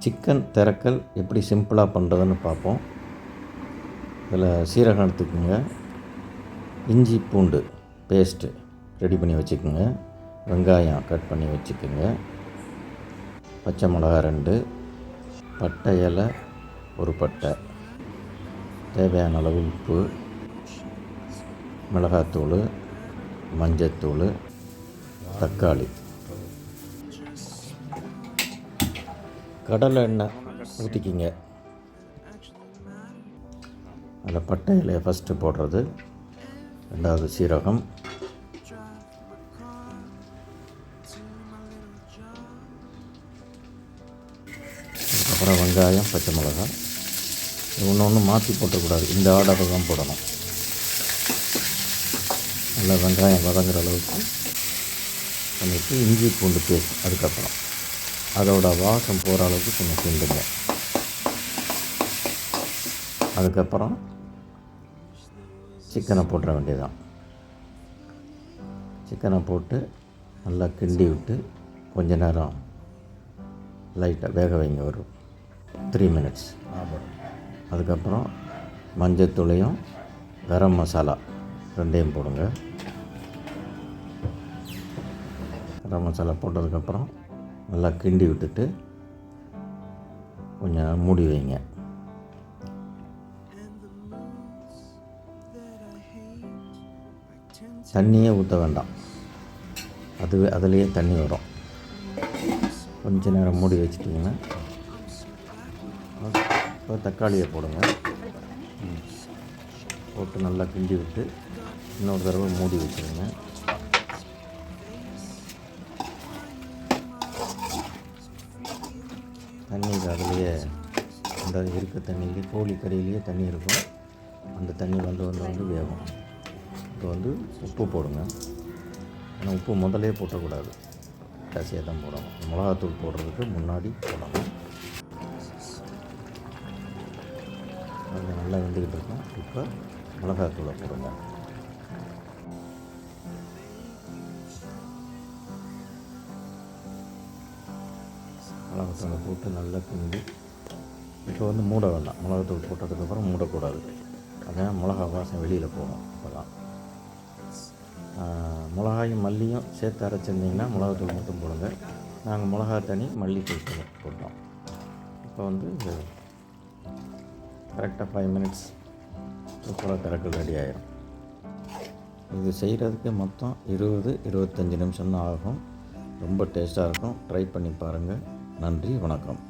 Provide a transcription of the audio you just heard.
Chicken திரக்கல் எப்படி சிம்பிளாக பண்ணுறதுன்னு பார்ப்போம். இதில் சீரகம் எடுத்துக்கோங்க, இஞ்சி பூண்டு பேஸ்ட்டு ரெடி பண்ணி வச்சுக்கோங்க, வெங்காயம் கட் பண்ணி வச்சுக்கோங்க, பச்சை மிளகா 2, பட்டை இலை 1 பட்டை, தேவையான அளவு உப்பு, மிளகாத்தூள், மஞ்சத்தூள், தக்காளி, கடலை எண்ணெய் ஊற்றிக்கிங்க. அதில் பட்டை இலையை ஃபஸ்ட்டு போடுறது, ரெண்டாவது சீரகம், அதுக்கப்புறம் வெங்காயம், பச்சை மிளகாய். ஒன்று மாற்றி போட்டக்கூடாது, இந்த ஆர்டரை தான் போடணும். நல்லா வெங்காயம் வதங்குற அளவுக்கு பண்ணிவிட்டு இஞ்சி பூண்டு பேஸ்ட், அதுக்கப்புறம் அதோட வாசம் போகிற அளவுக்கு கொஞ்சம் கிண்டுங்க. அதுக்கப்புறம் சிக்கனை போட்டுற வேண்டியதுதான். சிக்கனை போட்டு நல்லா கிண்டி விட்டு கொஞ்ச நேரம் லைட்டாக வேக வைங்க, ஒரு 3 மினிட்ஸ். அதுக்கப்புறம் மஞ்சத்தூளையும் கரம் மசாலா 2 போடுங்க. கரம் மசாலா போட்டதுக்கப்புறம் நல்லா கிண்டி விட்டுட்டு கொஞ்சம் நேரம் மூடி வைங்க. தண்ணியே ஊற்ற வேண்டாம், அதுலேயே தண்ணி வரும். கொஞ்ச நேரம் மூடி வச்சிட்டிங்கன்னா இப்போ தக்காளியை போடுங்க. போட்டு நல்லா கிண்டி விட்டு இன்னொரு தடவை மூடி வச்சுருங்க. தண்ணி அதுலேயே அந்த இருக்க தண்ணியிலே, கோழி கறியிலேயே தண்ணி இருக்கும், அந்த தண்ணி வந்து வேகும். இப்போ உப்பு போடுங்க. ஏன்னா உப்பு முதலே போட்டக்கூடாது, கடைசியாக தான் போடணும். மிளகாத்தூள் போடுறதுக்கு முன்னாடி போடணும். அது நல்லா வெந்துக்கிட்டு இருக்கும். இப்போ மிளகாத்தூளை போடுங்க. மிளகாத்தூளை போட்டு நல்லா கிண்டி இப்போ மூட வேண்டாம். மிளகாத்தூள் போட்டதுக்கப்புறம் மூடக்கூடாது, அதான் மிளகா வாசம் வெளியில் போகும். இப்போ தான் மிளகாயும் மல்லியும் சேர்த்து அரைச்சிருந்திங்கன்னா மிளகாத்தூள் மட்டும் போடுங்க. நாங்கள் மிளகா தனி மல்லித்தூள் போட்டோம். இப்போ கரெக்டாக 5 மினிட்ஸ் சூப்பராக திறக்கல் ரெடி ஆகிடும். இது செய்கிறதுக்கு மொத்தம் 20-25 நிமிஷம் தான் ஆகும். ரொம்ப டேஸ்ட்டாக இருக்கும். ட்ரை பண்ணி பாருங்கள். நன்றி, வணக்கம்.